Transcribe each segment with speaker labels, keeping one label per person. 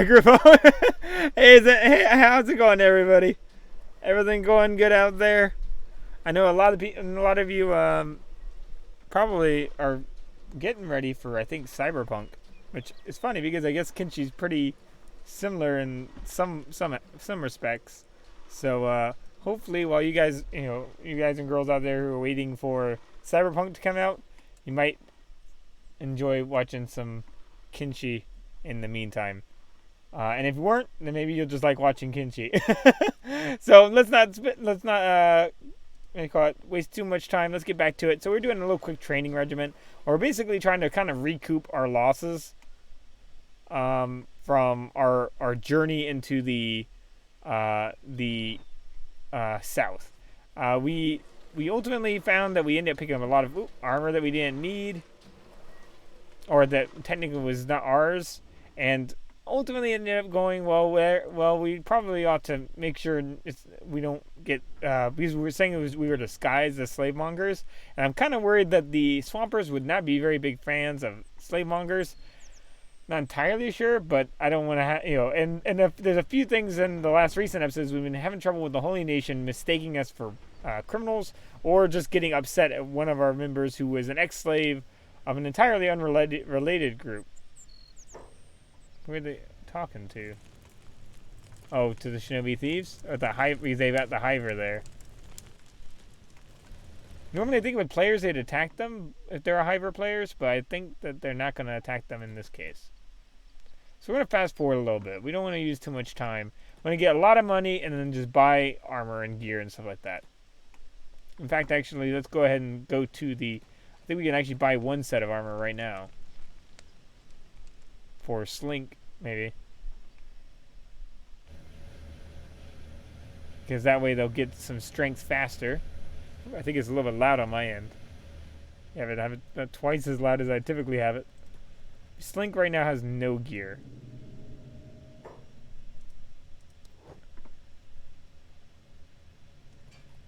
Speaker 1: Microphone. Hey, how's it going, everybody? Everything going good out there? I know a lot of you probably are getting ready for I think Cyberpunk, which is funny because I guess Kenshi's pretty similar in some respects. So hopefully, while you guys and girls out there who are waiting for Cyberpunk to come out, you might enjoy watching some Kenshi in the meantime. And if you weren't, then maybe you'll just like watching Kenshi. So let's not waste too much time. Let's get back to it. So we're doing a little quick training regimen. We're basically trying to kind of recoup our losses from our journey into the south. We ultimately found that we ended up picking up a lot of armor that we didn't need, or that technically was not ours, and ultimately ended up going we probably ought to make sure we don't get because we were saying we were disguised as slave mongers, and I'm kind of worried that the swampers would not be very big fans of slave mongers. Not entirely sure, but I don't want to and if there's a few things in the last recent episodes we've been having trouble with the Holy Nation mistaking us for criminals, or just getting upset at one of our members who was an ex-slave of an entirely unrelated group. Who are they talking to? Oh, to the Shinobi Thieves? Or the Hive, because they've got the Hiver there. Normally I think with players they'd attack them if they're Hiver players, but I think that they're not going to attack them in this case. So we're going to fast forward a little bit. We don't want to use too much time. We're going to get a lot of money and then just buy armor and gear and stuff like that. In fact, actually, let's go ahead and go to I think we can actually buy one set of armor right now. For Slink, maybe. Because that way they'll get some strength faster. I think it's a little bit loud on my end. Yeah, but I have it twice as loud as I typically have it. Slink right now has no gear.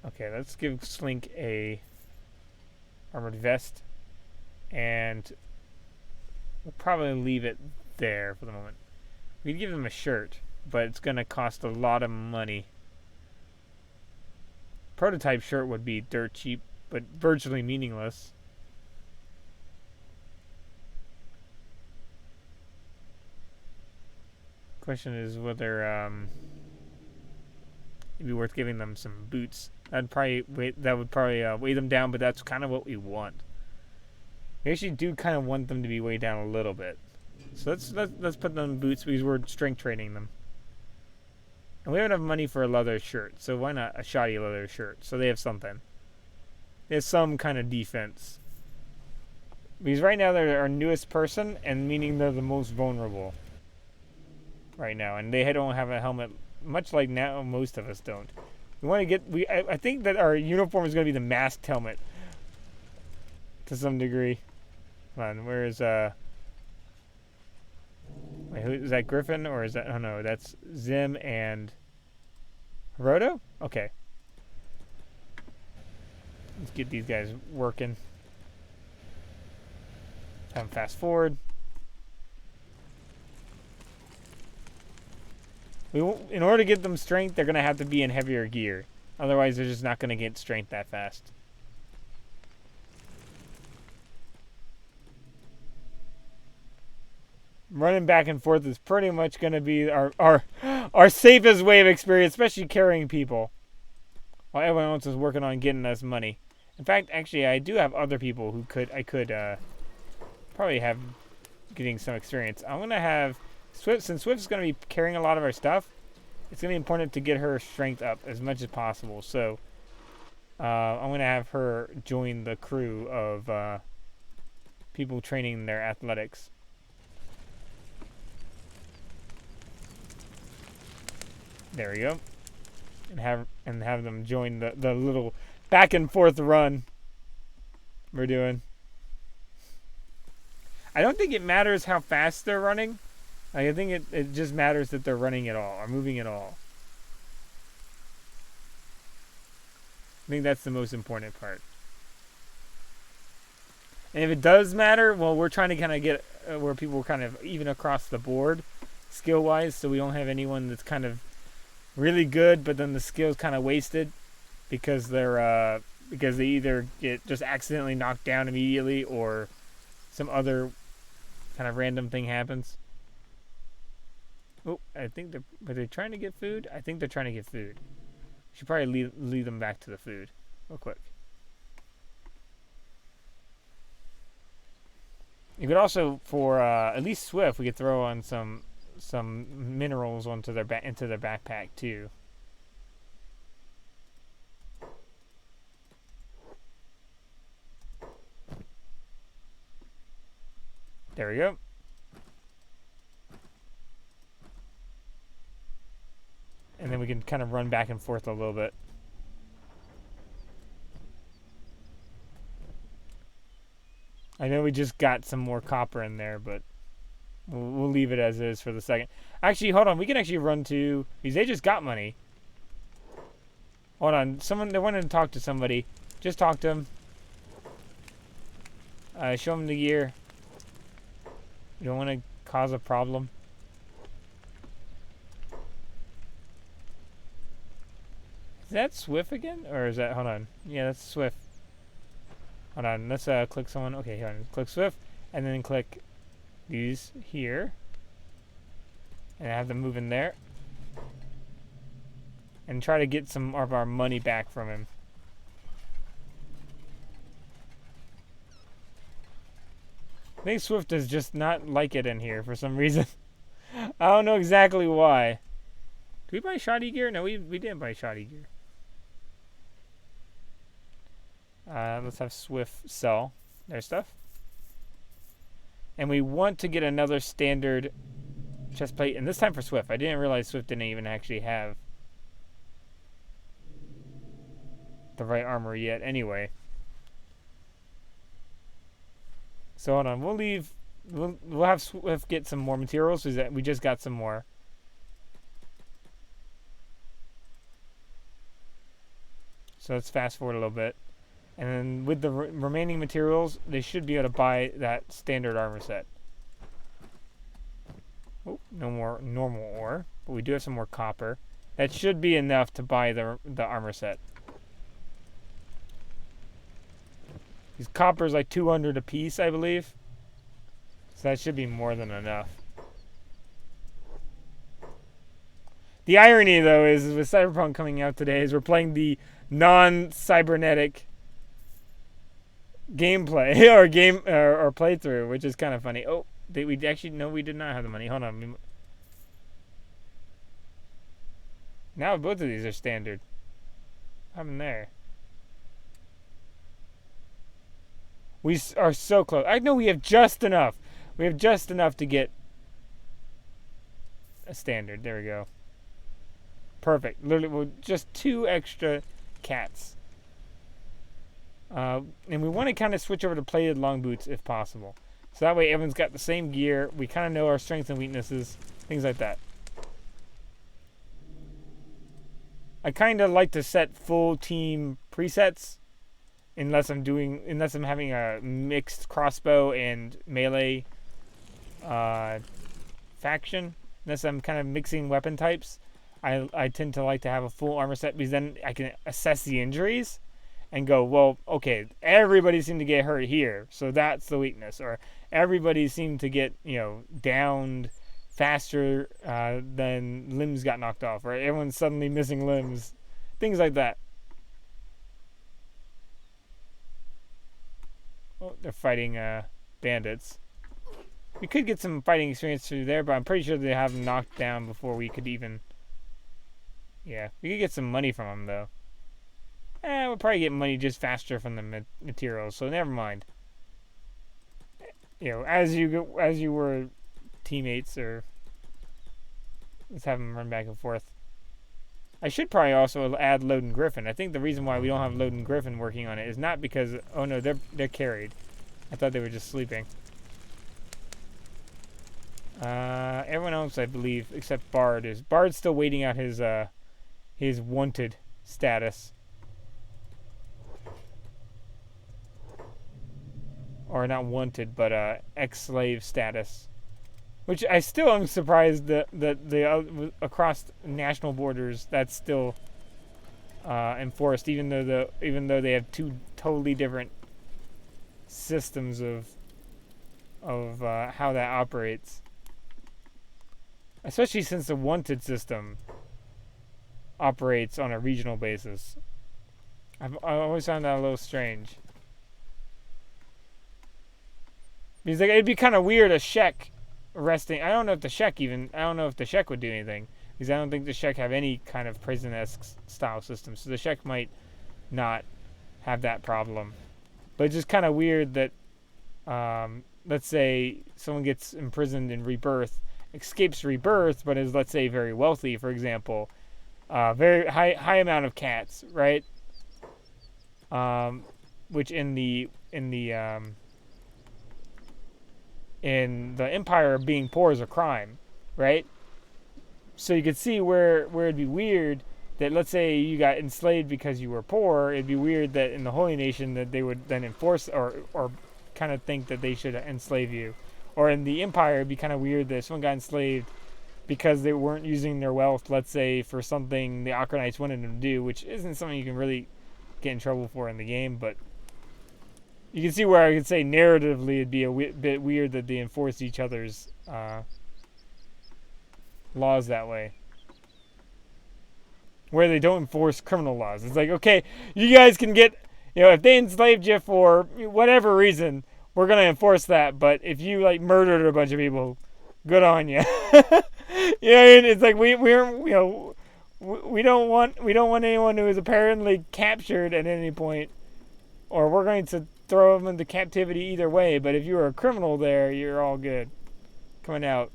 Speaker 1: Okay, let's give Slink a armored vest, and we'll probably leave it there for the moment. We could give him a shirt, but it's going to cost a lot of money. Prototype shirt would be dirt cheap, but virtually meaningless. Question is whether it'd be worth giving them some boots. That would probably weigh them down, but that's kind of what we want. We actually do kind of want them to be weighed down a little bit. So let's put them in boots because we're strength training them. And we don't have money for a leather shirt, so why not a shoddy leather shirt? So they have something. They have some kind of defense. Because right now they're our newest person, and meaning they're the most vulnerable. Right now, and they don't have a helmet, much like now most of us don't. We want to get. I think that our uniform is going to be the masked helmet. To some degree. Come on, where is wait, who is that? Griffin, or is that? Oh no, that's Zim and Hiroto? Okay. Let's get these guys working. Have them fast forward. In order to get them strength, they're going to have to be in heavier gear. Otherwise, they're just not going to get strength that fast. Running back and forth is pretty much going to be our safest way of experience, especially carrying people. While everyone else is working on getting us money. In fact, actually, I do have other people who I could probably have getting some experience. I'm going to have Swift, since Swift's going to be carrying a lot of our stuff, it's going to be important to get her strength up as much as possible. So, I'm going to have her join the crew of people training their athletics. There we go. And have them join the little back and forth run we're doing. I don't think it matters how fast they're running. I think it just matters that they're running at all, or moving at all. I think that's the most important part. And if it does matter, well, we're trying to kind of get where people are kind of even across the board. skill-wise, so we don't have anyone that's kind of really good, but then the skill's kind of wasted because because they either get just accidentally knocked down immediately or some other kind of random thing happens. Oh, I think are they trying to get food? I think they're trying to get food. Should probably lead them back to the food real quick. You could also, for at least Swift, we could throw on some minerals into their backpack too. There we go. And then we can kind of run back and forth a little bit. I know we just got some more copper in there, but we'll leave it as is for the second. Actually, hold on. We can actually run to... because they just got money. Hold on. They wanted to talk to somebody. Just talk to them. Show them the gear. You don't want to cause a problem. Is that Swift again? Or is that... hold on. Yeah, that's Swift. Hold on. Let's click someone. Okay, hold on. Click Swift. And then click these here. And have them move in there. And try to get some of our money back from him. I think Swift does just not like it in here for some reason. I don't know exactly why. Did we buy shoddy gear? No, we didn't buy shoddy gear. Let's have Swift sell their stuff. And we want to get another standard chest plate. And this time for Swift. I didn't realize Swift didn't even actually have the right armor yet anyway. So hold on, we'll have Swift get some more materials because we just got some more. So let's fast forward a little bit. And then with the remaining materials, they should be able to buy that standard armor set. Oh, no more normal ore, but we do have some more copper. That should be enough to buy the armor set. These copper's like 200 a piece, I believe. So that should be more than enough. The irony, though, is with Cyberpunk coming out today, is we're playing the non-cybernetic gameplay or playthrough, which is kind of funny. Oh, we actually no, we did not have the money. Hold on. Now both of these are standard. What happened there? We are so close. I know we have just enough. We have just enough to get a standard. There we go. Perfect. Literally, just 2 extra cats. And we want to kind of switch over to plated long boots if possible. So that way everyone's got the same gear. We kind of know our strengths and weaknesses. Things like that. I kind of like to set full team presets. Unless I'm having a mixed crossbow and melee faction. Unless I'm kind of mixing weapon types. I tend to like to have a full armor set because then I can assess the injuries and go, well, okay, everybody seemed to get hurt here, so that's the weakness. Or everybody seemed to get, downed faster than limbs got knocked off. Or everyone's suddenly missing limbs. Things like that. Oh, they're fighting bandits. We could get some fighting experience through there, but I'm pretty sure they have them knocked down before we could even... yeah, we could get some money from them, though. We'll probably get money just faster from the materials, so never mind. As you were teammates, or... let's have them run back and forth. I should probably also add Loden Griffin. I think the reason why we don't have Loden Griffin working on it is not because... oh no, they're carried. I thought they were just sleeping. Everyone else, I believe, except Bard, is... Bard's still waiting out his wanted status. Or not wanted, but ex-slave status. Which I still am surprised that across national borders that's still enforced, even though they have two totally different systems of how that operates. Especially since the wanted system operates on a regional basis. I always found that a little strange. Because like, it'd be kind of weird a Shek arresting. I don't know if the Shek would do anything. Because I don't think the Shek have any kind of prison-esque style system. So the Shek might not have that problem. But it's just kind of weird that, let's say, someone gets imprisoned in Rebirth, escapes Rebirth, but is, let's say, very wealthy, for example. Very high amount of cats, right? Which in the Empire, being poor is a crime, right? So you could see where it'd be weird that, let's say, you got enslaved because you were poor. It'd be weird that in the Holy Nation that they would then enforce or kind of think that they should enslave you. Or in the Empire, it'd be kind of weird that if someone got enslaved because they weren't using their wealth, let's say, for something the Okranites wanted them to do, which isn't something you can really get in trouble for in the game, but you can see where I could say narratively it'd be a bit weird that they enforce each other's laws that way. Where they don't enforce criminal laws. It's like, okay, you guys can get, if they enslaved you for whatever reason, we're going to enforce that, but if you, like, murdered a bunch of people, good on you. It's like we don't want anyone who is apparently captured at any point, or we're going to throw them into captivity either way. But if you were a criminal there, you're all good coming out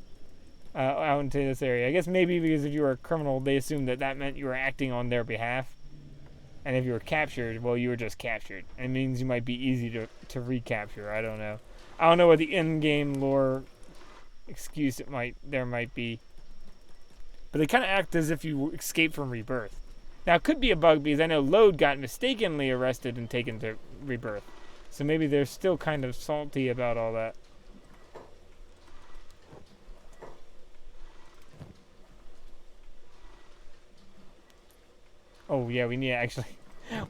Speaker 1: into this area. I guess maybe because if you were a criminal, they assumed that meant you were acting on their behalf, and if you were captured, well, you were just captured. It means you might be easy to recapture. I don't know. I don't know what the in-game lore excuse there might be. But they kind of act as if you escaped from Rebirth. Now, it could be a bug because I know Lode got mistakenly arrested and taken to Rebirth. So maybe they're still kind of salty about all that. Oh, yeah, we need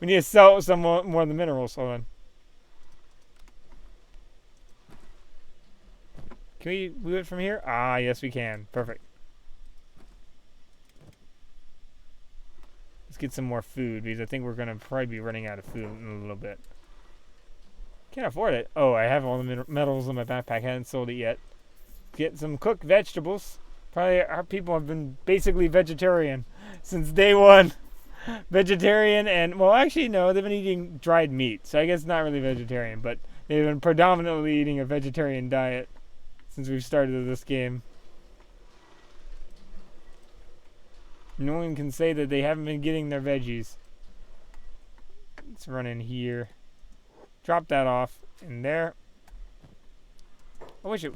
Speaker 1: to sell some more of the minerals. Hold on. Can we move it from here? Ah, yes, we can. Perfect. Let's get some more food because I think we're going to probably be running out of food in a little bit. Can't afford it. Oh, I have all the metals in my backpack. I haven't sold it yet. Get some cooked vegetables. Probably our people have been basically vegetarian since day one. Vegetarian and, well, actually, no, they've been eating dried meat. So I guess not really vegetarian, but they've been predominantly eating a vegetarian diet since we've started this game. No one can say that they haven't been getting their veggies. Let's run in here. Drop that off in there. I wish it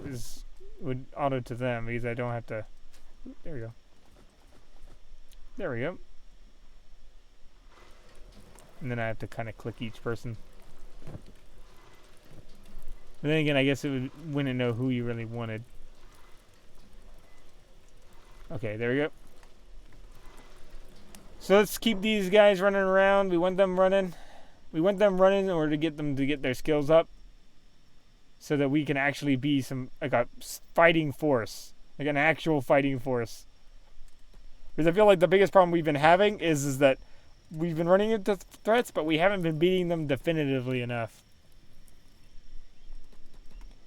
Speaker 1: would auto to them because I don't have to. There we go. There we go. And then I have to kind of click each person. But then again, I guess it wouldn't know who you really wanted. Okay, there we go. So let's keep these guys running around. We want them running. We want them running in order to get them to get their skills up. So that we can actually be like a fighting force. Like an actual fighting force. Because I feel like the biggest problem we've been having is that we've been running into threats, but we haven't been beating them definitively enough.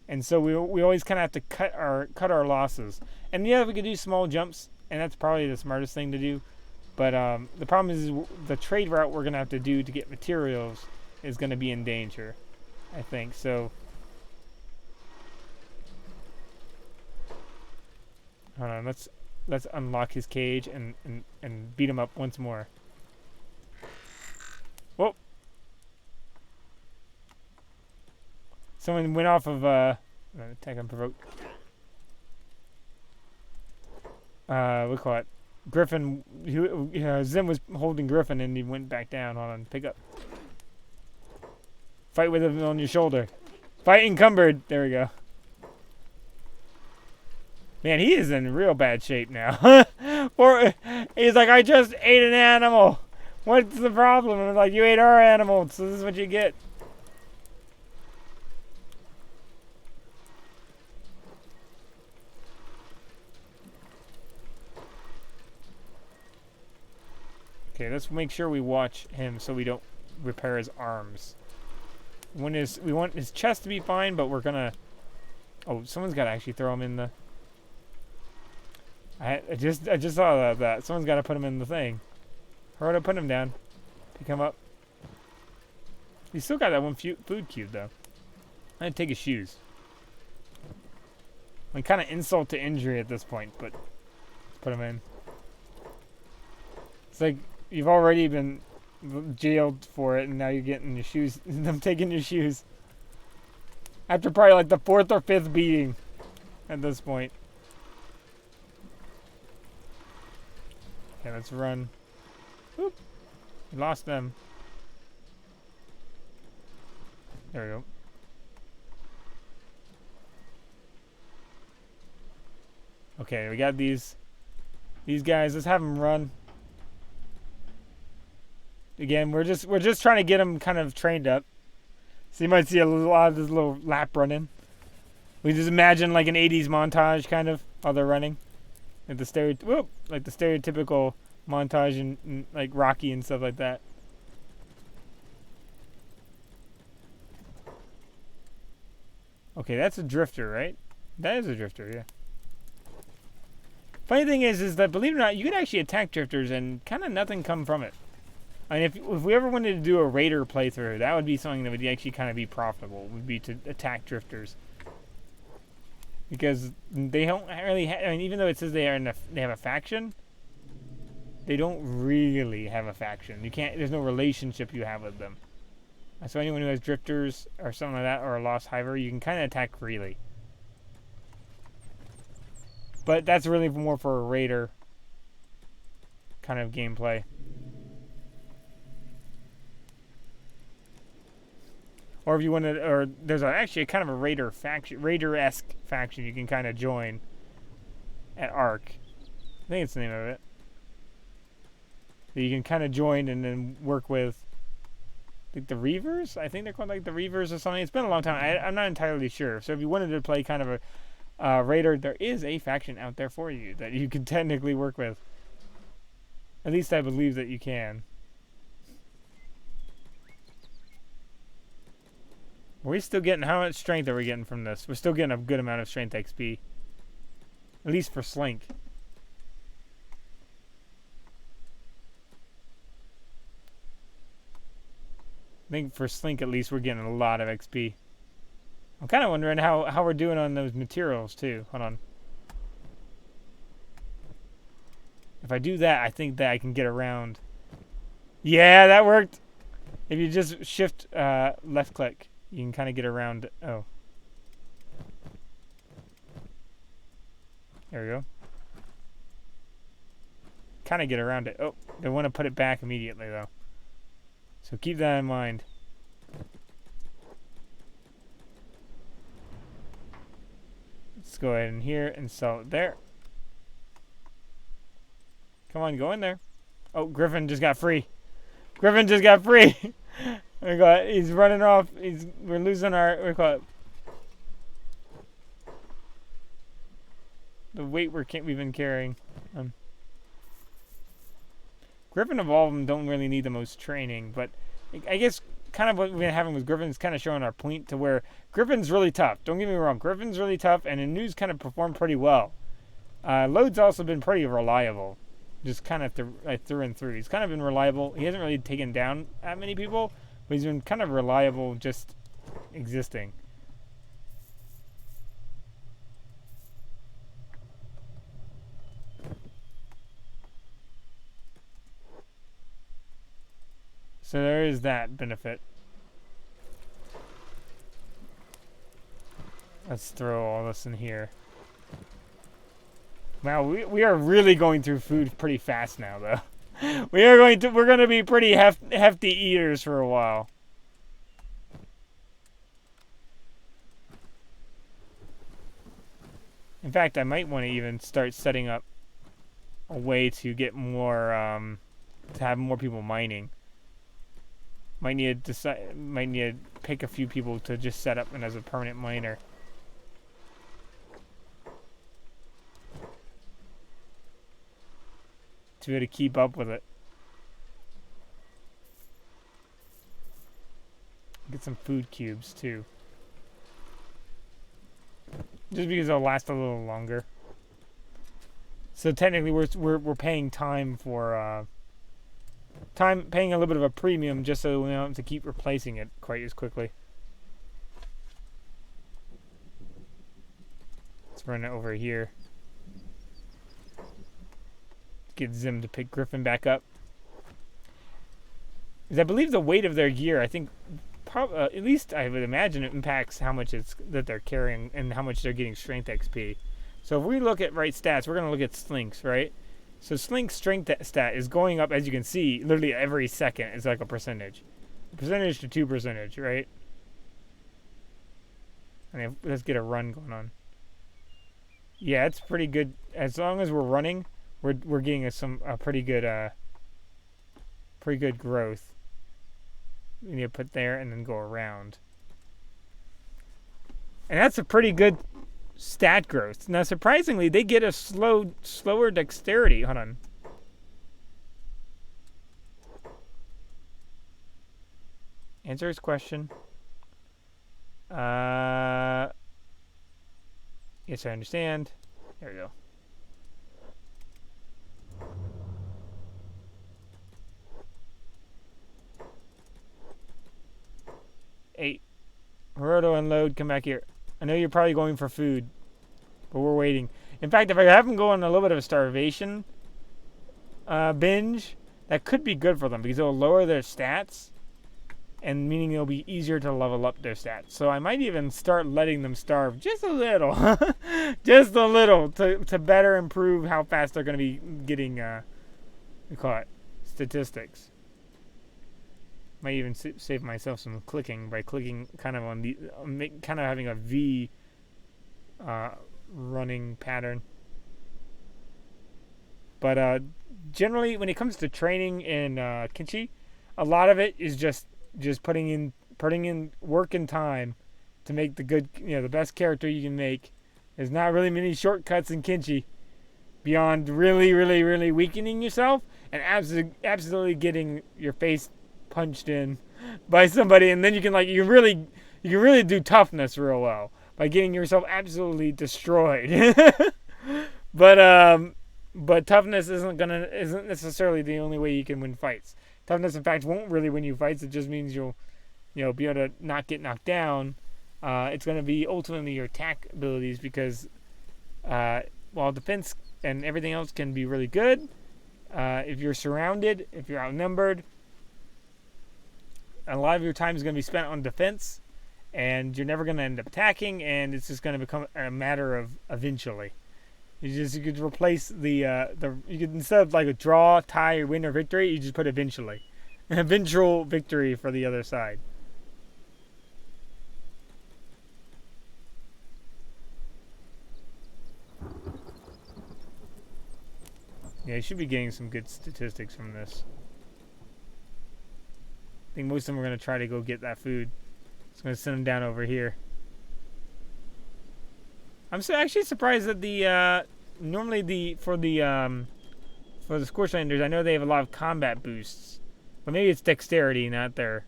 Speaker 1: And so we always kind of have to cut our losses. And yeah, we could do small jumps, and that's probably the smartest thing to do. But the problem is the trade route we're going to have to do to get materials is going to be in danger, I think. So, hold on, let's unlock his cage and beat him up once more. Whoa! Someone went off of attack unprovoked. We call it Griffin. Zim was holding Griffin and he went back down. Hold on, pick up. Fight with him on your shoulder. Fight encumbered. There we go. Man, he is in real bad shape now. He's like, I just ate an animal. What's the problem? I'm like, you ate our animal, so this is what you get. Okay, let's make sure we watch him so we don't repair his arms. We want his chest to be fine, but we're gonna... Oh, someone's got to actually throw him in the... I just saw that. Someone's got to put him in the thing. Hurry up, put him down. Pick him up. He's still got that one food cube, though. I'm gonna take his shoes. Like, kind of insult to injury at this point, but... Put him in. It's like... You've already been jailed for it, and now you're getting your shoes. I'm taking your shoes. After probably like the 4th or 5th beating at this point. Okay, let's run. Whoop. We lost them. There we go. Okay, we got these guys. Let's have them run. Again, we're just trying to get him kind of trained up. So you might see a lot of this little lap running. We just imagine like an 80s montage kind of while they're running. Like the stereotypical montage in like Rocky and stuff like that. Okay, that's a drifter, right? That is a drifter, yeah. Funny thing is that believe it or not, you can actually attack drifters and kind of nothing come from it. I mean, if we ever wanted to do a raider playthrough, that would be something that would actually kind of be profitable. Would be to attack drifters, because they don't really. I mean, even though it says they have a faction, they don't really have a faction. You can't. There's no relationship you have with them. So anyone who has drifters or something like that, or a lost hiver, you can kind of attack freely. But that's really more for a raider kind of gameplay. Or if you want to, or there's actually a kind of a raider-esque faction you can kind of join at Ark. I think it's the name of it. That you can kind of join and then work with, like the Reavers? I think they're called like the Reavers or something. It's been a long time. I'm not entirely sure. So if you wanted to play kind of a raider, there is a faction out there for you that you can technically work with. At least I believe that you can. We're still getting, how much strength are we getting from this? We're still getting a good amount of strength XP. At least for Slink. I think for Slink at least we're getting a lot of XP. I'm kind of wondering how we're doing on those materials too. Hold on. If I do that, I think that I can get around. Yeah, that worked. If you just shift left click. You can kind of get around. Oh. There we go. Kind of get around it. Oh, they want to put it back immediately, though. So keep that in mind. Let's go ahead in here and sell it there. Come on, go in there. Oh, Griffin just got free. Griffin just got free. He's running off. We're losing our. What do you call it? The weight we've been carrying. Griffin of all of them don't really need the most training, but I guess kind of what we've been having with Griffin is kind of showing our point to where Griffin's really tough. Don't get me wrong, Griffin's really tough, and Anu's kind of performed pretty well. Lode's also been pretty reliable, just kind of through and through. He's kind of been reliable. He hasn't really taken down that many people. But he's been kind of reliable just existing. So there is that benefit. Let's throw all this in here. Wow, we are really going through food pretty fast now, though. We're going to be pretty hefty eaters for a while. In fact, I might want to even start setting up a way to get more, to have more people mining. Might need to pick a few people to just set up and as a permanent miner. To be able to keep up with it. Get some food cubes too. Just because they'll last a little longer. So technically we're paying time for paying a little bit of a premium just so we don't have to keep replacing it quite as quickly. Let's run it over here. Get Zim to pick Griffin back up. Because I believe the weight of their gear, I think, at least I would imagine it impacts how much it's that they're carrying and how much they're getting strength XP. So if we look at right stats, we're going to look at Slink's, right? So Slink's strength stat is going up, as you can see, literally every second. It's like a percentage. A percentage to 2%, right? And let's get a run going on. Yeah, it's pretty good. As long as we're running, we're getting a pretty good growth. We need to put there and then go around. And that's a pretty good stat growth. Now, surprisingly, they get a slower dexterity. Hold on. Answer his question. Yes, I understand. There we go. Hey, Hiroto, unload, come back here. I know you're probably going for food, but we're waiting. In fact, if I have them go on a little bit of a starvation binge, that could be good for them because it'll lower their stats, and meaning it'll be easier to level up their stats. So I might even start letting them starve just a little, just a little, to better improve how fast they're going to be getting, statistics. Might even save myself some clicking by clicking kind of on the, kind of having a V running pattern. But generally, when it comes to training in Kenshi, a lot of it is just putting in work and time to make the best character you can make. There's not really many shortcuts in Kenshi beyond really, really, really weakening yourself and absolutely getting your face punched in by somebody, and then you can really do toughness real well by getting yourself absolutely destroyed. But toughness isn't necessarily the only way you can win fights. Toughness, in fact, won't really win you fights. It just means you'll be able to not get knocked down. It's going to be ultimately your attack abilities because while defense and everything else can be really good, if you're surrounded, if you're outnumbered, a lot of your time is going to be spent on defense, and you're never going to end up attacking, and it's just going to become a matter of eventually. You could replace you could, instead of like a draw, tie, win, or victory, you just put eventually. An eventual victory for the other side. Yeah, you should be getting some good statistics from this. I think most of them are going to try to go get that food. It's going to send them down over here. I'm actually surprised that normally for the Scorchlanders, I know they have a lot of combat boosts. But maybe it's dexterity, not their...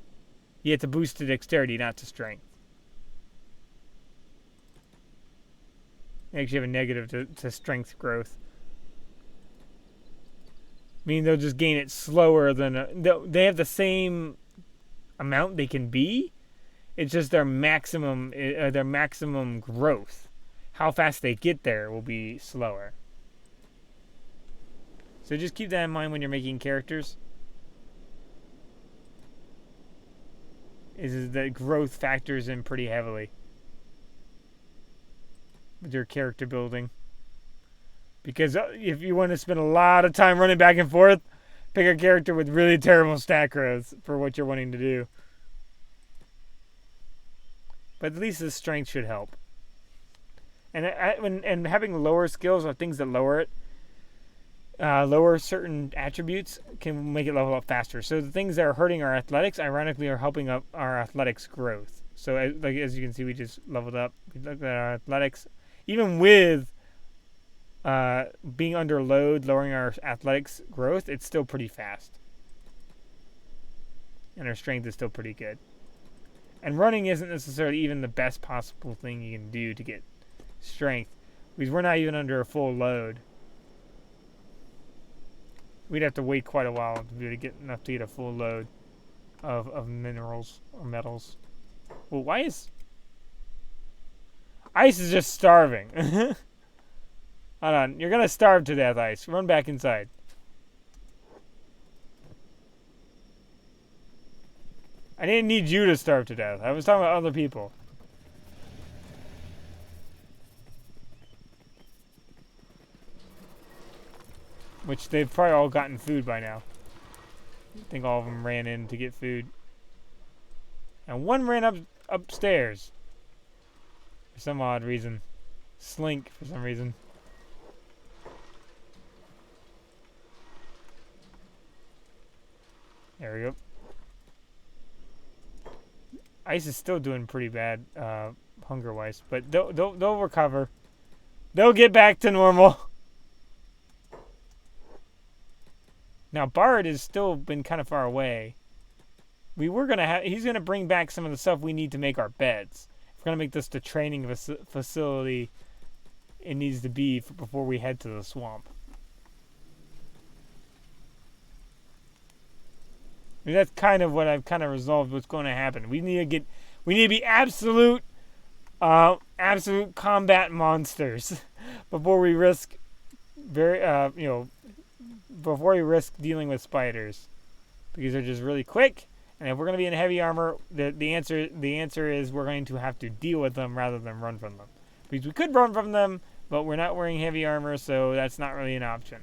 Speaker 1: Yeah, it's a boost to dexterity, not to strength. They actually have a negative to strength growth. Meaning they'll just gain it slower than... They have the same amount they can be. It's just their maximum growth. How fast they get there will be slower. So just keep that in mind when you're making characters. Is that growth factors in pretty heavily with your character building. Because if you want to spend a lot of time running back and forth, pick a character with really terrible stat growth for what you're wanting to do. But at least the strength should help. And having lower skills or things that lower it, lower certain attributes can make it level up faster. So the things that are hurting our athletics, ironically, are helping up our athletics growth. So as you can see, we just leveled up. We looked at our athletics, even with being under load, lowering our athletics growth, it's still pretty fast. And our strength is still pretty good. And running isn't necessarily even the best possible thing you can do to get strength, because we're not even under a full load. We'd have to wait quite a while to be able to get enough to get a full load of minerals or metals. Well, why is Ice is just starving? Hold on, you're gonna starve to death, Ice. Run back inside. I didn't need you to starve to death. I was talking about other people. Which they've probably all gotten food by now. I think all of them ran in to get food. And one ran upstairs. For some odd reason. Slink for some reason. There we go. Ice is still doing pretty bad, hunger-wise, but they'll recover. They'll get back to normal. Now Bard has still been kind of far away. He's gonna bring back some of the stuff we need to make our beds. If we're gonna make this the training facility it needs to be before we head to the swamp. I mean, that's kind of what I've kind of resolved what's going to happen. We need to be absolute combat monsters before we risk before we risk dealing with spiders, because they're just really quick. And if we're going to be in heavy armor, the answer is we're going to have to deal with them rather than run from them. Because we could run from them, but we're not wearing heavy armor, so that's not really an option.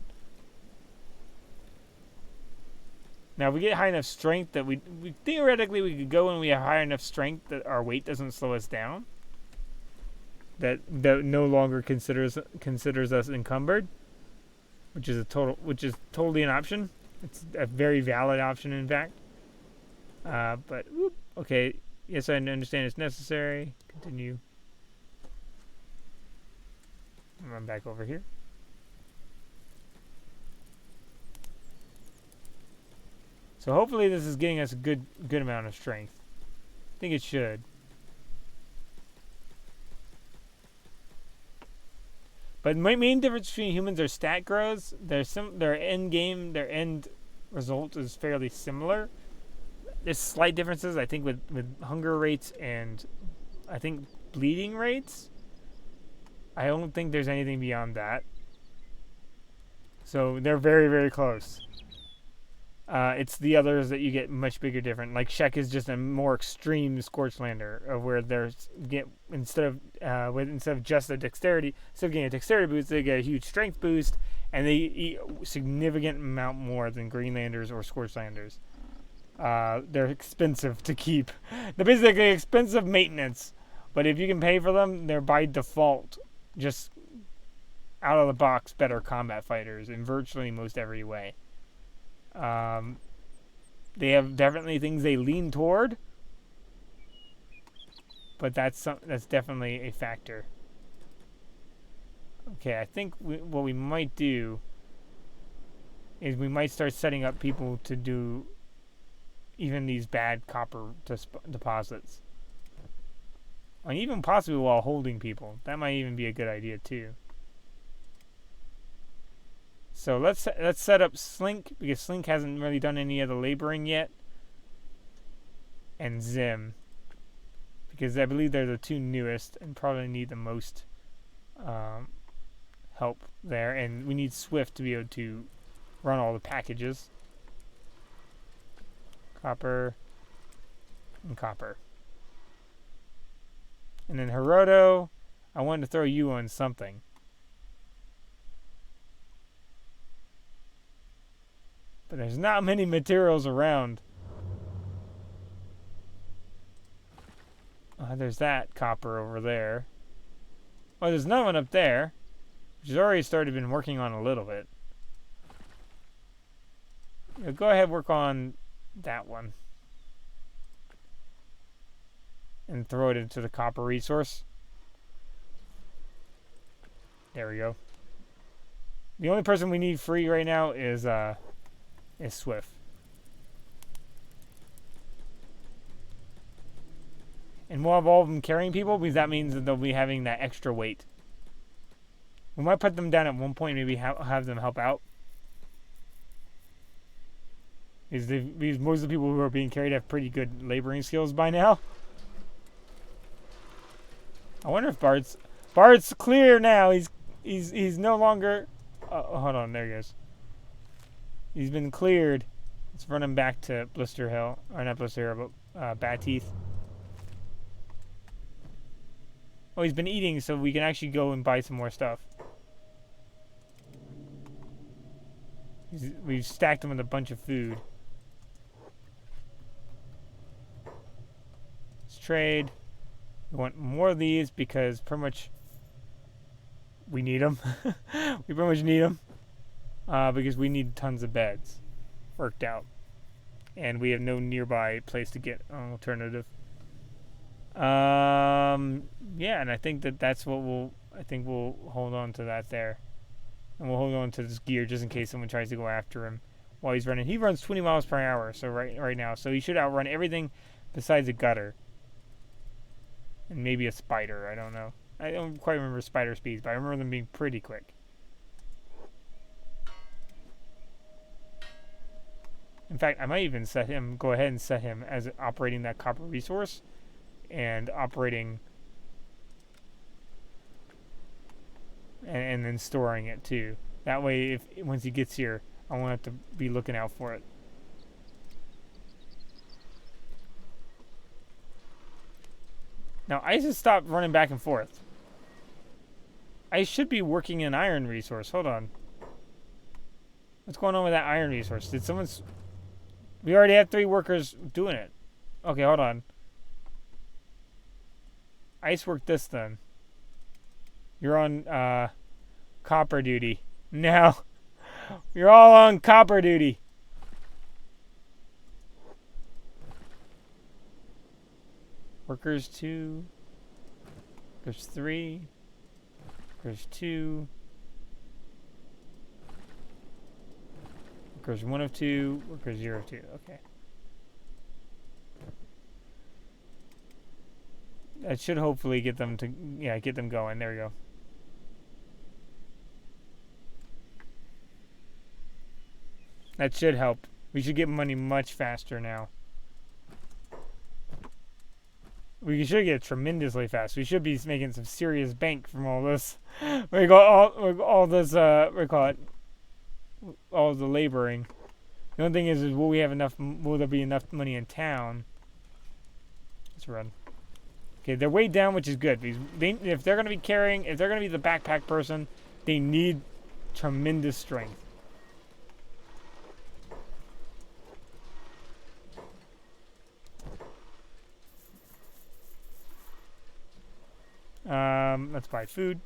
Speaker 1: Now, if we get high enough strength that we theoretically we could go when we have high enough strength that our weight doesn't slow us down. That no longer considers us encumbered, which is totally an option. It's a very valid option, in fact. But okay, yes, I understand it's necessary. Continue. Run back over here. So hopefully this is getting us a good amount of strength. I think it should. But my main difference between humans are stat grows. Their end result is fairly similar. There's slight differences, I think, with hunger rates and I think bleeding rates. I don't think there's anything beyond that. So they're very, very close. It's the others that you get much bigger different. Like Shek is just a more extreme Scorchlander, of where there's instead of just a dexterity, instead of getting a dexterity boost, they get a huge strength boost, and they eat a significant amount more than Greenlanders or Scorchlanders. They're expensive to keep. They're basically expensive maintenance, but if you can pay for them, they're by default just out of the box better combat fighters in virtually most every way. They have definitely things they lean toward, but that's definitely a factor. Okay, I think what we might do is we might start setting up people to do even these bad copper deposits, and even possibly while holding people. That might even be a good idea too. So let's set up Slink, because Slink hasn't really done any of the laboring yet, and Zim, because I believe they're the two newest and probably need the most help there. And we need Swift to be able to run all the packages. Copper and copper. And then Hiroto, I wanted to throw you on something. But there's not many materials around. There's that copper over there. Oh, there's another one up there, which has already started been working on a little bit. Yeah, go ahead, work on that one. And throw it into the copper resource. There we go. The only person we need free right now is Swift. And we'll have all of them carrying people because that means that they'll be having that extra weight. We might put them down at one point, maybe have them help out. Because most of the people who are being carried have pretty good laboring skills by now. I wonder if Bart's clear now. He's no longer. Hold on, there he goes. He's been cleared. Let's run him back to Blister Hill, or not Blister Hill, but Bad Teeth. Oh, he's been eating, so we can actually go and buy some more stuff. We've stacked him with a bunch of food. Let's trade. We want more of these because pretty much we need them. We pretty much need them because we need tons of beds. Worked out. And we have no nearby place to get an alternative. Yeah, and I think that's what we'll hold on to that there. And we'll hold on to this gear just in case someone tries to go after him while he's running. He runs 20 miles per hour, so right now. So he should outrun everything besides a gutter. And maybe a spider, I don't know. I don't quite remember spider speeds, but I remember them being pretty quick. In fact, I might even go ahead and set him as operating that copper resource and operating and then storing it too. That way, once he gets here, I won't have to be looking out for it. Now, Ice has stopped running back and forth. I should be working an iron resource. Hold on. What's going on with that iron resource? Did someone's... We already have 3 workers doing it. Okay, hold on. Ice worked this then. You're on copper duty. No. You're all on copper duty. Workers 2. Workers 3. Workers 2. Workers 1 of 2. Workers 0 of 2. Okay. That should hopefully get them to, get them going. There we go. That should help. We should get money much faster now. We should get tremendously fast. We should be making some serious bank from all this. We got all this. We call it all the laboring. The only thing is will we have enough? Will there be enough money in town? Let's run. Okay, they're way down, which is good. Because if they're going to be carrying, if they're going to be the backpack person, they need tremendous strength. Let's buy food.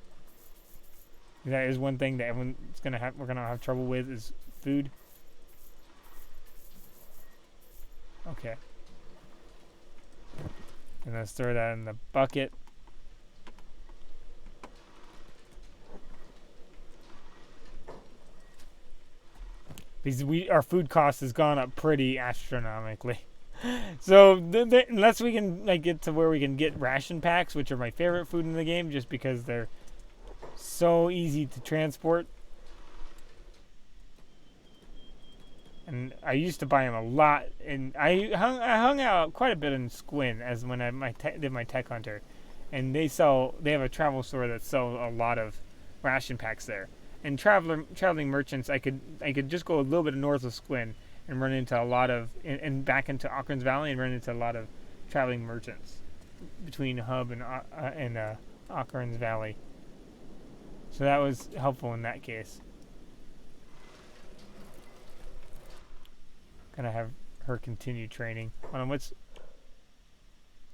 Speaker 1: That is one thing that everyone's we're gonna have trouble with is food. Okay. And let's throw that in the bucket. Because our food cost has gone up pretty astronomically. So unless we can get to where we can get ration packs, which are my favorite food in the game, just because they're so easy to transport. And I used to buy them a lot, and I hung out quite a bit in Squin as when I did my Tech Hunter, and they have a travel store that sells a lot of ration packs there. And traveling merchants, I could just go a little bit north of Squin and run into a lot of and back into Okran's Valley and run into a lot of traveling merchants between Hub and Okran's Valley. So that was helpful in that case. Gonna have her continue training. Hold on, what's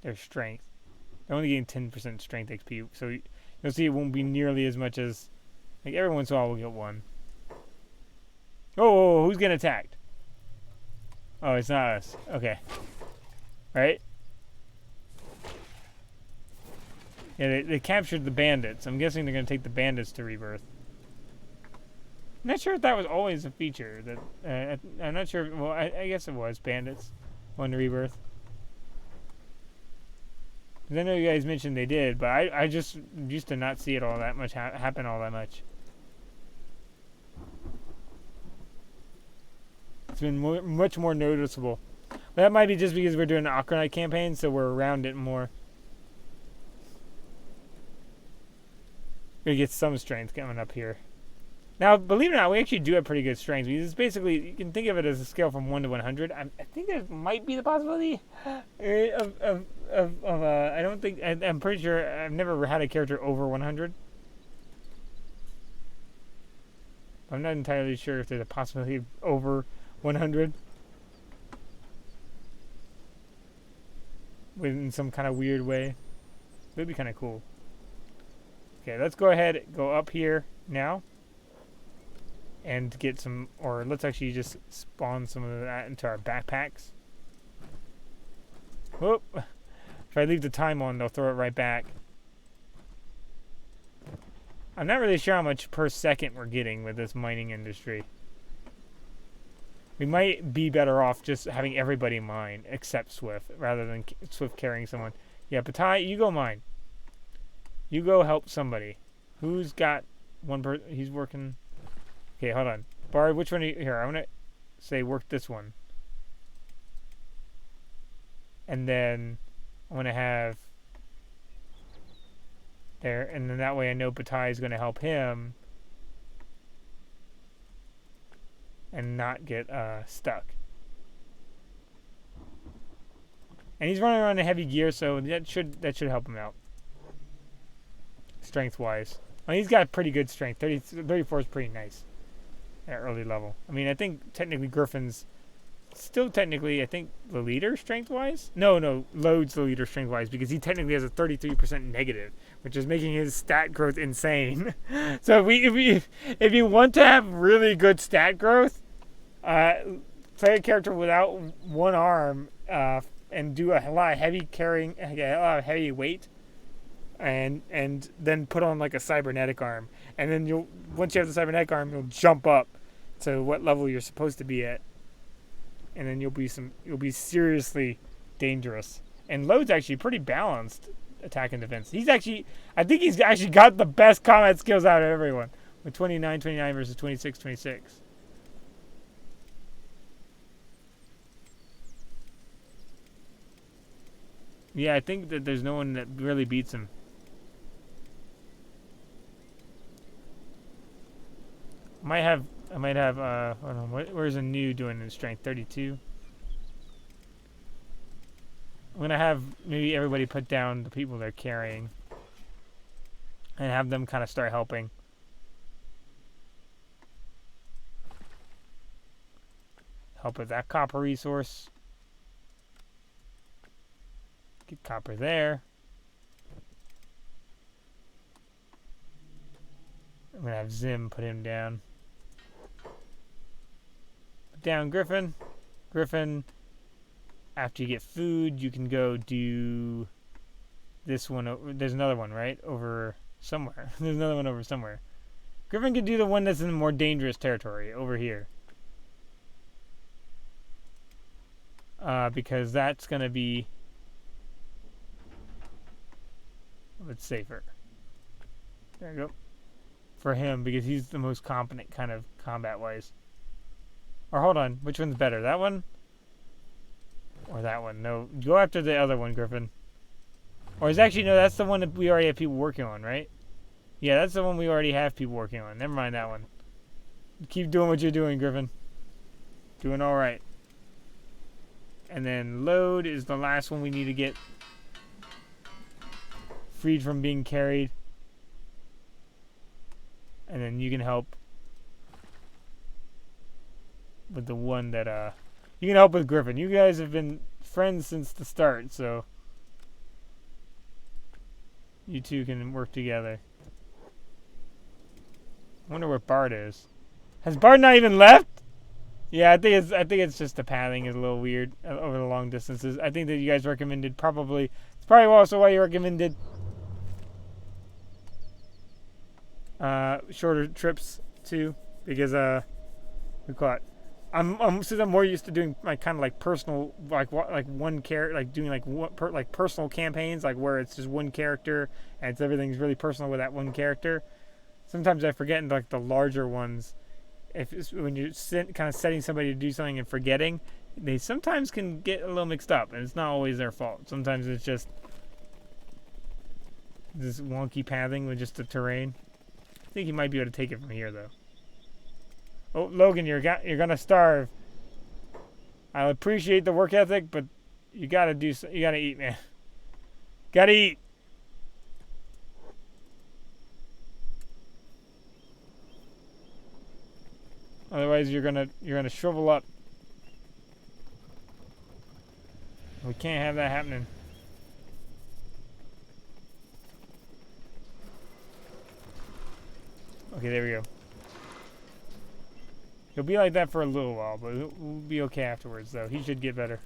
Speaker 1: their strength? They're only getting 10% strength XP, so you You'll see it won't be nearly as much as, like, every once in a while we'll get one. Oh, who's getting attacked? Oh, it's not us. Okay. Right? Yeah, they captured the bandits. I'm guessing they're going to take the bandits to Rebirth. I'm not sure if that was always a feature. That I'm not sure. Well, I guess it was bandits on the Rebirth. Because I know you guys mentioned they did, but I just used to not see it all that much happen all that much. It's been much more noticeable. But that might be just because we're doing an Okran campaign, so we're around it more. Gonna get some strength coming up here. Now, believe it or not, we actually do have pretty good strength. It's basically, you can think of it as a scale from 1 to 100. I think there might be the possibility of I don't think, I'm pretty sure I've never had a character over 100. I'm not entirely sure if there's a possibility of over 100. In some kind of weird way. It would be kind of cool. Okay, let's go ahead, go up here now. And get some, or let's actually just spawn some of that into our backpacks. Whoop. If I leave the time on, they'll throw it right back. I'm not really sure how much per second we're getting with this mining industry. We might be better off just having everybody mine, except Swift, rather than Swift carrying someone. Yeah, Patai, you go mine. You go help somebody. Who's got one person? He's working... Okay, hold on. Bard, which one are you... Here, I'm going to say work this one. And then I'm going to have... There, and then that way I know Patai is going to help him. And not get stuck. And he's running around in heavy gear, so that should help him out. Strength-wise. Well, he's got pretty good strength. 34 is pretty nice. At early level. I mean, I think technically Griffin's still technically, I think, the leader strength-wise? No, Load's the leader strength-wise because he technically has a 33% negative, which is making his stat growth insane. So if you want to have really good stat growth, play a character without one arm and do a lot of heavy carrying, a lot of heavy weight, and then put on like a cybernetic arm. And then once you have the cybernetic arm, you'll jump up to what level you're supposed to be at, and then you'll be seriously dangerous. And Load's actually pretty balanced attack and defense. I think he's actually got the best combat skills out of everyone with 29 versus 26. Yeah, I think that there's no one that really beats him. I might have, hold on, where's a new doing in strength? 32? I'm going to have maybe everybody put down the people they're carrying. And have them kind of start helping. Help with that copper resource. Get copper there. I'm going to have Zim put him down. Down Griffin. Griffin, after you get food, you can go do this one. There's another one, right? Over somewhere. There's another one over somewhere. Griffin can do the one that's in the more dangerous territory, over here. Because that's going to be a bit safer. There you go. For him, because he's the most competent kind of combat-wise. Or hold on, which one's better? That one? Or that one? No, go after the other one, Griffin. Or is actually, no, that's the one that we already have people working on, right? Yeah, that's the one we already have people working on. Never mind that one. Keep doing what you're doing, Griffin. Doing alright. And then Load is the last one we need to get freed from being carried. And then you can help with the one that, you can help with Griffin. You guys have been friends since the start, so you two can work together. I wonder where Bard is. Has Bard not even left? Yeah, I think it's just the pathing is a little weird over the long distances. I think that you guys recommended probably. It's probably also why you recommended shorter trips too, because we call it. Since I'm more used to doing like kind of like personal like one character like doing like like personal campaigns like where it's just one character and everything's really personal with that one character. Sometimes I forget in like the larger ones if it's, when you're kind of setting somebody to do something and forgetting, they sometimes can get a little mixed up, and it's not always their fault. Sometimes it's just this wonky pathing with just the terrain. I think you might be able to take it from here, though. Oh, Logan, you're gonna starve. I appreciate the work ethic, but you gotta eat, man. Gotta eat. Otherwise, you're gonna shrivel up. We can't have that happening. Okay, there we go. He'll be like that for a little while, but we'll be okay afterwards, though. He should get better.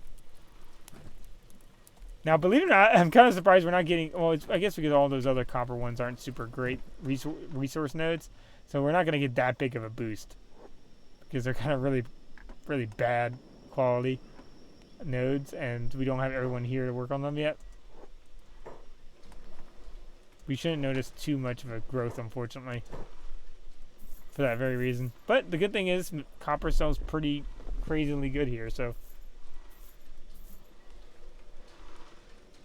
Speaker 1: Now, believe it or not, I'm kind of surprised we're not getting... Well, I guess because all those other copper ones aren't super great resource nodes, so we're not going to get that big of a boost. Because they're kind of really, really bad quality nodes, and we don't have everyone here to work on them yet. We shouldn't notice too much of a growth, unfortunately, for that very reason. But the good thing is, copper sells pretty crazily good here, so...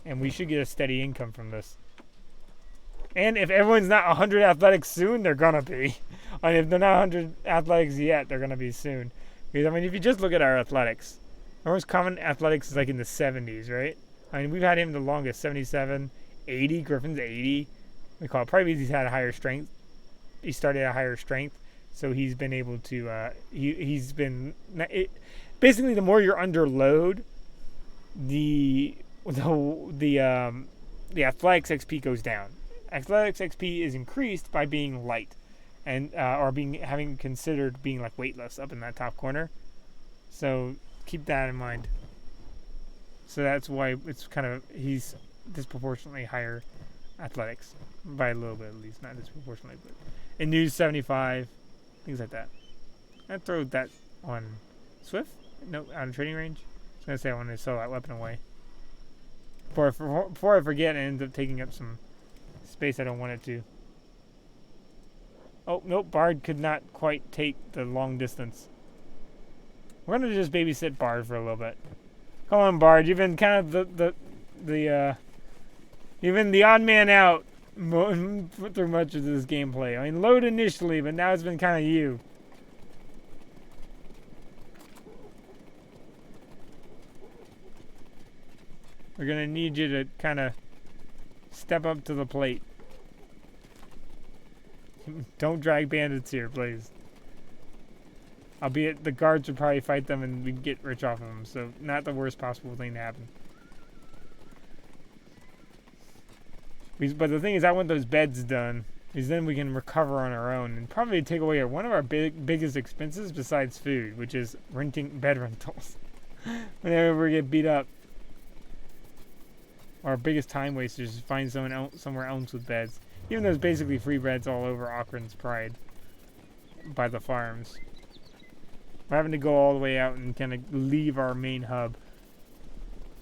Speaker 1: And we should get a steady income from this. And if everyone's not 100 athletics soon, they're gonna be. And if they're not 100 athletics yet, they're gonna be soon. Because, I mean, if you just look at our athletics, our most common athletics is like in the 70s, right? I mean, we've had him the longest, 77, 80, Griffin's 80. We call it probably because he's had a higher strength. He started at a higher strength, so he's been able to, he's been, basically the more you're under load, the athletics XP goes down. Athletics XP is increased by being light, and or having considered being like weightless up in that top corner. So keep that in mind. So that's why it's kind of he's disproportionately higher athletics by a little bit at least, not disproportionately, but in news 75, things like that. I'd throw that on Swift. No, out of trading range. I was gonna say I want to sell that weapon away before I forget and end up taking up some space I don't want it to. Oh, nope, Bard could not quite take the long distance. We're going to just babysit Bard for a little bit. Come on, Bard, you've been kind of you've been the odd man out through much of this gameplay. I mean, load initially, but now it's been kind of you. We're going to need you to kind of step up to the plate. Don't drag bandits here, please. Albeit the guards would probably fight them and we'd get rich off of them, so not the worst possible thing to happen. But the thing is, I want those beds done, because then we can recover on our own and probably take away one of our biggest expenses besides food, which is renting bed rentals. Whenever we get beat up. Our biggest time waster is to find somewhere else with beds. Even though there's basically free beds all over Okran's Pride by the farms. We're having to go all the way out and kind of leave our main hub.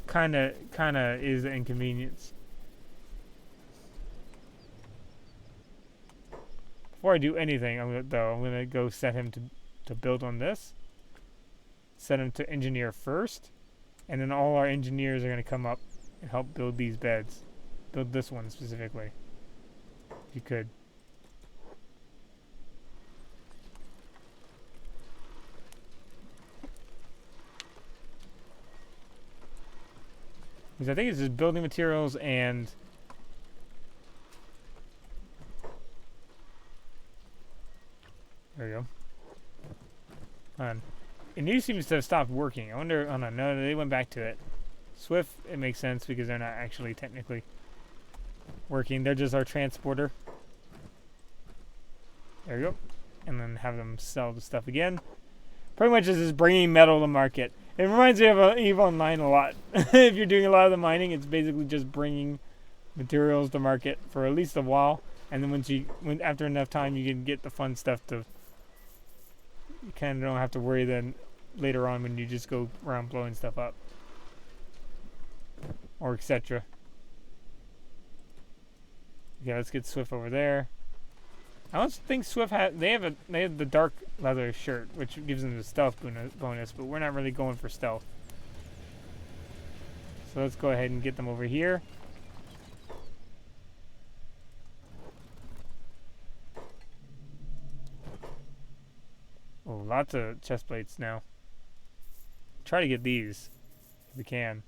Speaker 1: Kinda is an inconvenience. Before I do anything, I'm gonna go set him to build on this. Set him to engineer first, and then all our engineers are gonna come up and help build these beds. Build this one specifically. If you could. Because I think it's just building materials and there we go. And these seems to have stopped working. I wonder, oh no, they went back to it. Swift, it makes sense because they're not actually technically working. They're just our transporter. There we go. and then have them sell the stuff again. Pretty much just bringing metal to market. It reminds me of EVE Online a lot. If you're doing a lot of the mining, it's basically just bringing materials to market for at least a while, and then after enough time, you can get the fun stuff to. You kind of don't have to worry then later on when you just go around blowing stuff up or etc. Okay, let's get Swift over there. I don't think Swift they have the dark leather shirt, which gives them the stealth bonus, but we're not really going for stealth. So let's go ahead and get them over here. Oh, lots of chest plates now. Try to get these if we can,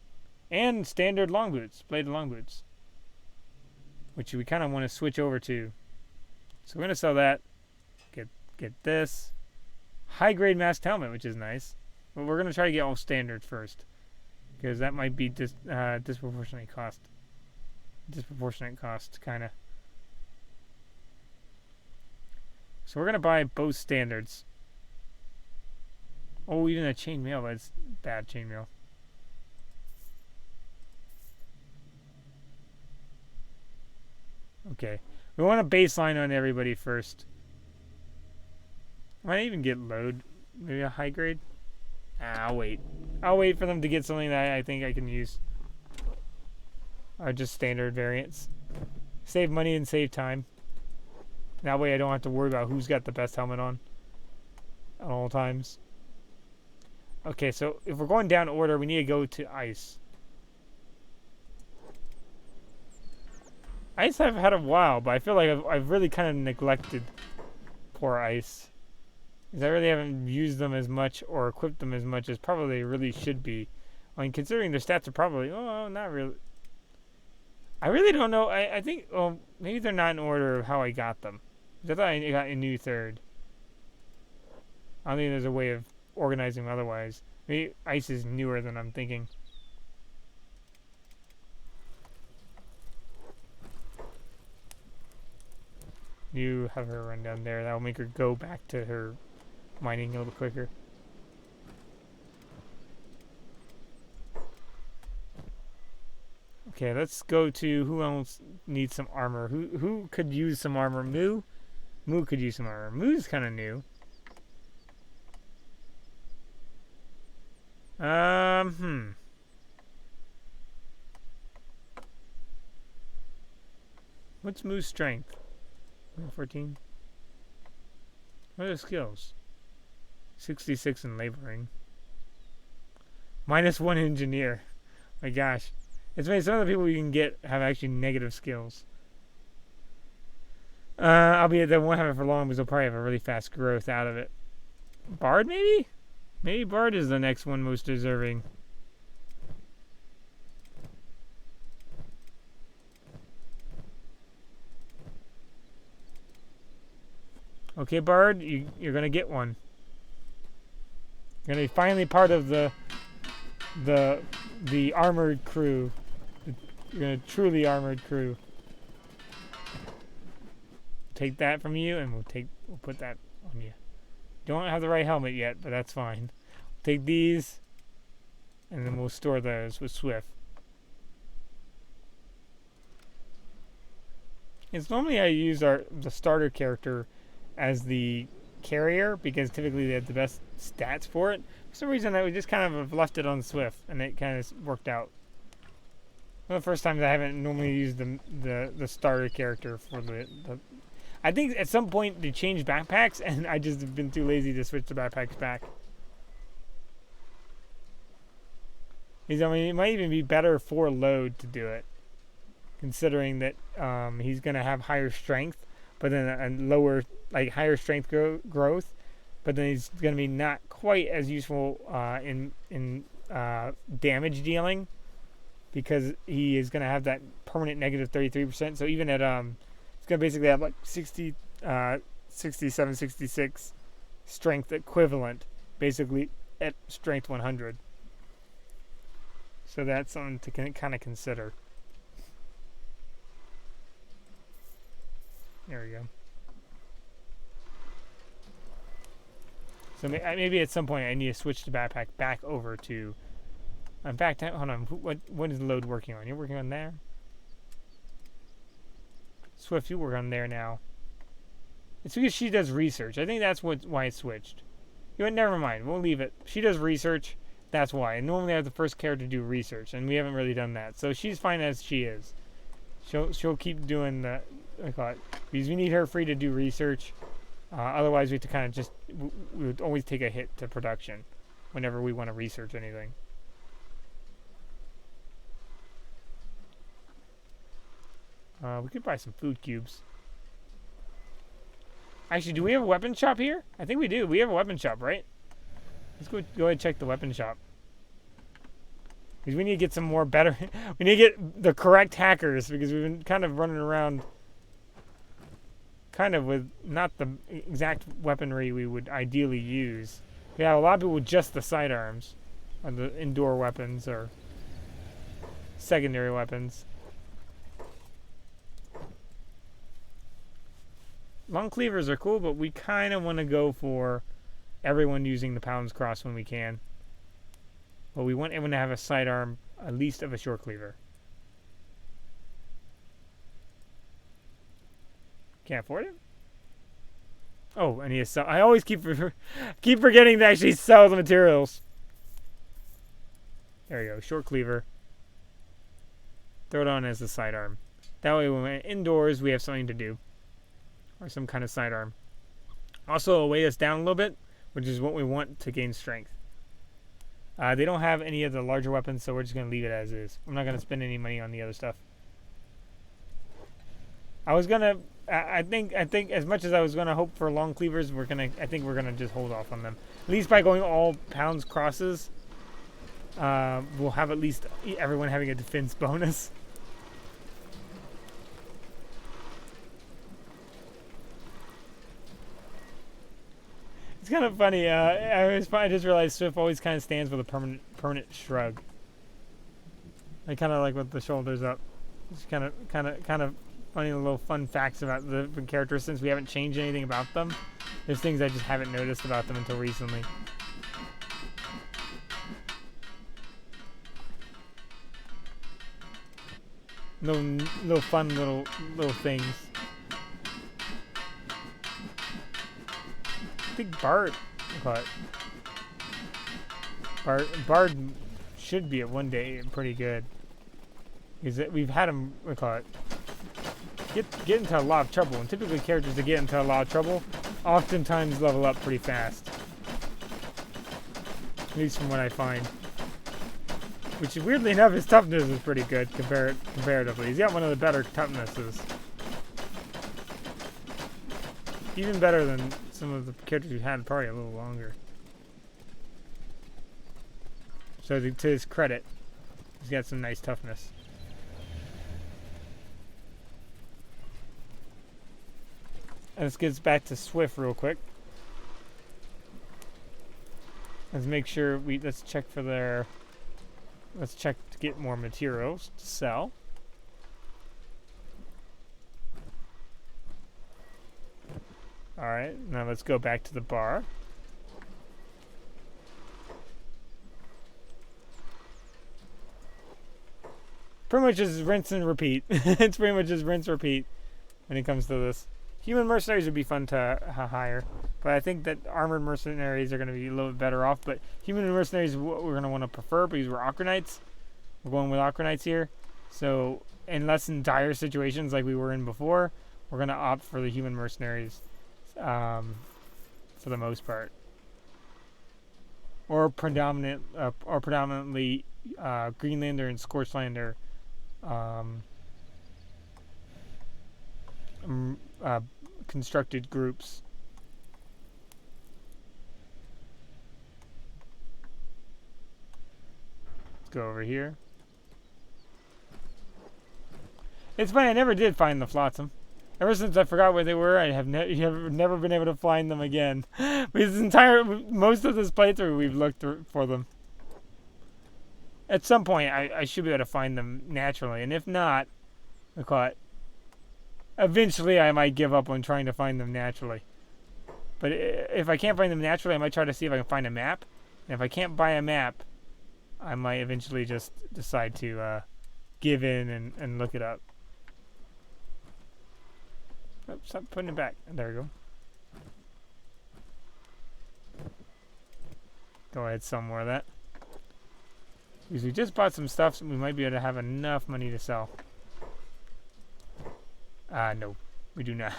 Speaker 1: and standard long boots, bladed long boots, which we kind of want to switch over to. So we're gonna sell that. Get this high grade masked helmet, which is nice, but we're gonna try to get all standard first because that might be disproportionate cost. Disproportionate cost, kind of. So we're gonna buy both standards. Oh, even a chainmail, but it's bad chainmail. Okay. We want a baseline on everybody first. Might even get load. Maybe a high grade? I'll wait. I'll wait for them to get something that I think I can use. Or just standard variants. Save money and save time. That way I don't have to worry about who's got the best helmet on at all times. Okay, so if we're going down order, we need to go to ice. Ice I've had a while, but I feel like I've really kind of neglected poor ice. Because I really haven't used them as much or equipped them as much as probably they really should be. I mean, considering their stats are probably, oh, not really. I really don't know. I think, well, maybe they're not in order of how I got them. I thought I got a new third. I don't think there's a way of organizing them otherwise. Maybe ice is newer than I'm thinking. You have her run down there. That'll make her go back to her mining a little quicker. Okay, let's go to who else needs some armor. Who could use some armor? Moo? Moo could use some armor. Moo's kind of new. What's Moo's strength? 14. What are the skills? 66 in laboring. -1 engineer. My gosh. It's made some of the people you can get have actually negative skills. Albeit they won't have it for long because they'll probably have a really fast growth out of it. Bard, maybe? Maybe Bard is the next one most deserving. Okay, Bard, you're gonna get one. You're gonna be finally part of the armored crew. You're gonna truly armored crew. Take that from you, and we'll put that on you. Don't have the right helmet yet, but that's fine. Take these, and then we'll store those with Swift. It's normally I use the starter character as the carrier because typically they have the best stats for it. For some reason, I just kind of have left it on Swift, and it kind of worked out. One of the first times I haven't normally used the starter character for the. I think at some point they changed backpacks, and I just have been too lazy to switch the backpacks back. I mean, it might even be better for load to do it, considering that he's going to have higher strength, but then a lower, like higher strength growth, but then he's going to be not quite as useful in damage dealing, because he is going to have that permanent negative 33%. So even at it's going to basically have like 67, 66 strength equivalent, basically at strength 100. So that's something to kind of consider. There we go. So maybe at some point I need to switch the backpack back over to... In fact, hold on. What is Load working on? You're working on there? Swift, you work on there now. It's because she does research. I think that's why it switched. You know what? Never mind. We'll leave it. She does research. That's why. And normally I have the first character do research, and we haven't really done that. So she's fine as she is. She'll keep doing the... I call it, because we need her free to do research. Otherwise, we have to kind of just... We would always take a hit to production whenever we want to research anything. We could buy some food cubes. Actually, do we have a weapon shop here? I think we do. We have a weapon shop, right? Let's go ahead and check the weapon shop. Because we need to get some more better... we need to get the correct hackers, because we've been kind of running around kind of with not the exact weaponry we would ideally use. We have a lot of people with just the sidearms, or the indoor weapons, or secondary weapons. Long cleavers are cool, but we kind of want to go for everyone using the Pounds Cross when we can. But we want everyone to have a sidearm, at least of a short cleaver. Can't afford it? Oh, I need to sell. I always keep forgetting to actually sell the materials. There we go, short cleaver. Throw it on as a sidearm. That way when we're indoors, we have something to do. Or some kind of sidearm. Also, it'll weigh us down a little bit, which is what we want to gain strength. They don't have any of the larger weapons, so we're just going to leave it as is. I'm not going to spend any money on the other stuff. I was going to... I think as much as I was going to hope for long cleavers, I think we're going to just hold off on them. At least by going all Pounds Crosses, we'll have at least everyone having a defense bonus. It's kind of funny. I just realized Swift always kind of stands with a permanent shrug. I kind of like with the shoulders up. It's kind of funny little fun facts about the characters since we haven't changed anything about them. There's things I just haven't noticed about them until recently. Little fun little things. I think Bard should be at one day pretty good. Because we've had him, get into a lot of trouble. And typically characters that get into a lot of trouble oftentimes level up pretty fast. At least from what I find. Which, weirdly enough, his toughness is pretty good comparatively. He's got one of the better toughnesses. Even better than some of the characters we've had, probably a little longer. So to his credit, he's got some nice toughness. And let's get back to Swift real quick. Let's make sure let's check to get more materials to sell. Alright, now let's go back to the bar. Pretty much just rinse and repeat. It's pretty much just rinse and repeat when it comes to this. Human mercenaries would be fun to hire, but I think that armored mercenaries are going to be a little bit better off. But human mercenaries is what we're going to want to prefer because we're Okranites. We're going with Okranites here. So, unless in dire situations like we were in before, we're going to opt for the human mercenaries for the most part. Or predominantly Greenlander and Scorchlander constructed groups. Let's go over here. It's funny, I never did find the Flotsam. Ever since I forgot where they were, I have never been able to find them again. Most of this playthrough, we've looked for them. At some point, I should be able to find them naturally, and if not, eventually I might give up on trying to find them naturally. But if I can't find them naturally, I might try to see if I can find a map. And if I can't buy a map, I might eventually just decide to give in and look it up. Oh, stop putting it back. There we go. Go ahead, sell more of that. Because we just bought some stuff, so we might be able to have enough money to sell. No, we do not.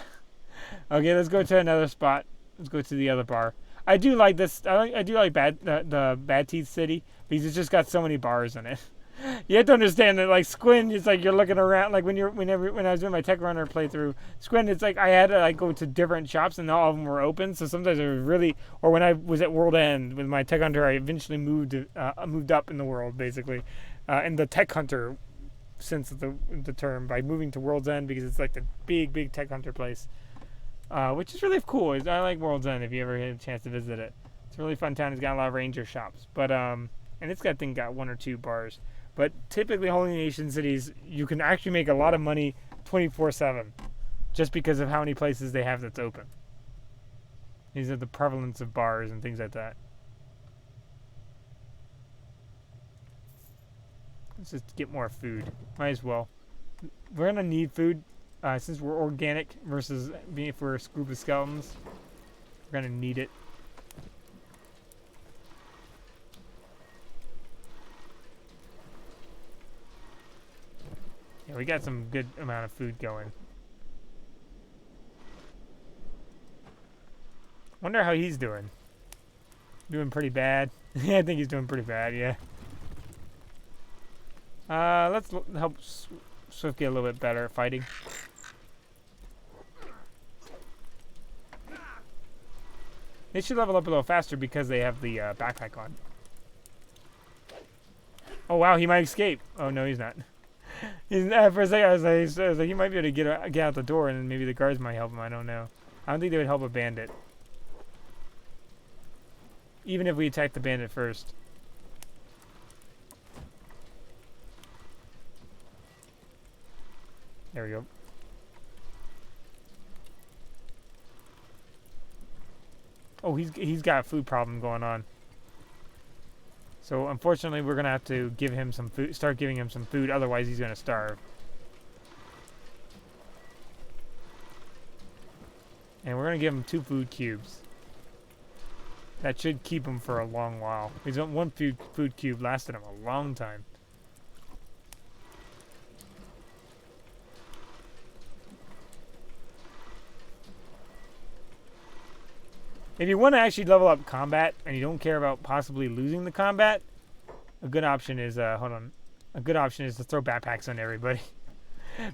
Speaker 1: Okay, let's go to another spot. Let's go to the other bar. I do like this. I do like the Bad Teeth City because it's just got so many bars in it. You have to understand that, like, Squin, it's like you're looking around. Like when I was doing my Tech Runner playthrough, Squin, it's like I had to like go to different shops and not all of them were open. So sometimes it was really, or when I was at World End with my Tech Hunter, I eventually moved up in the world basically, in the Tech Hunter sense of the term by moving to World's End because it's like the big Tech Hunter place, which is really cool. I like World's End if you ever get a chance to visit it. It's a really fun town. It's got a lot of ranger shops, but and it's got one or two bars. But typically, Holy Nation cities, you can actually make a lot of money 24/7 just because of how many places they have that's open. These are the prevalence of bars and things like that. Let's just get more food. Might as well. We're going to need food since we're organic versus being if we're a group of skeletons. We're going to need it. Yeah, we got some good amount of food going. Wonder how he's doing. Doing pretty bad. Yeah, I think he's doing pretty bad, yeah. Let's help Swift get a little bit better at fighting. They should level up a little faster because they have the backpack on. Oh wow, he might escape. Oh no, he's not. For a second, I was like, he might be able to get out the door, and then maybe the guards might help him. I don't know. I don't think they would help a bandit, even if we attack the bandit first. There we go. Oh, he's got a food problem going on. So unfortunately, we're gonna have to give him some food. Start giving him some food, otherwise he's gonna starve. And we're gonna give him 2 food cubes. That should keep him for a long while. Because one food cube lasted him a long time. If you want to actually level up combat and you don't care about possibly losing the combat, a good option is hold on. A good option is to throw backpacks on everybody,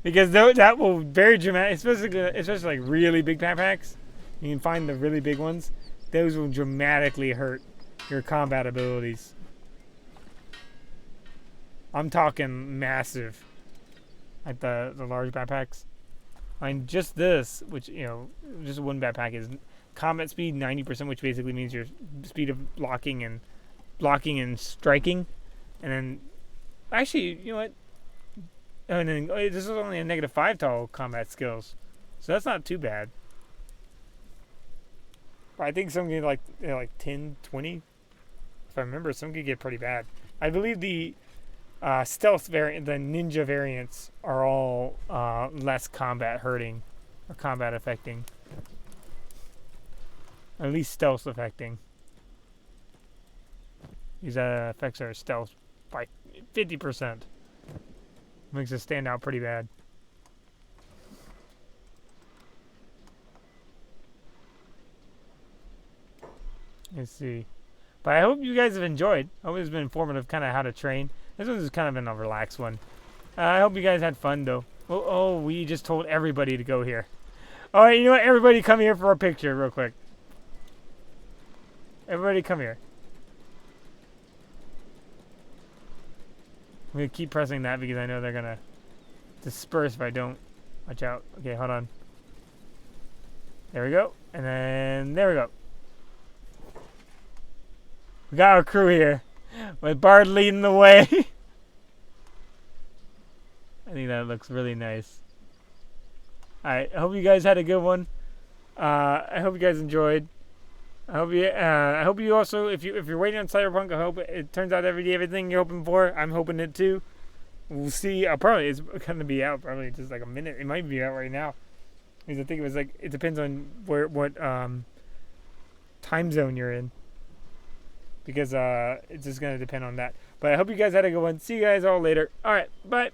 Speaker 1: because that will very dramatic, especially like really big backpacks. You can find the really big ones. Those will dramatically hurt your combat abilities. I'm talking massive, like the large backpacks. I mean, just this, which just one backpack is. Combat speed 90%, which basically means your speed of blocking and striking, and then actually, you know what? And then this is only a -5 to all combat skills, so that's not too bad. But I think some get like 10, 20. If I remember, some could get pretty bad. I believe the stealth variant, the ninja variants, are all less combat hurting or combat affecting. At least stealth affecting. These effects are stealth by 50%. Makes it stand out pretty bad. Let's see. But I hope you guys have enjoyed. I hope it's been informative, kind of how to train. This one's kind of been a relaxed one. I hope you guys had fun, though. Oh, we just told everybody to go here. All right, you know what? Everybody come here for a picture real quick. Everybody come here. I'm going to keep pressing that because I know they're going to disperse if I don't. Watch out. Okay, hold on. There we go. And then there we go. We got our crew here with Bard leading the way. I think that looks really nice. Alright, I hope you guys had a good one. I hope you guys enjoyed. I hope you also, if you're waiting on Cyberpunk, I hope it turns out everything you're hoping for. I'm hoping it too. We'll see. Probably it's gonna be out probably just like a minute. It might be out right now. Because I think it was like it depends on what time zone you're in. Because it's just gonna depend on that. But I hope you guys had a good one. See you guys all later. All right, bye.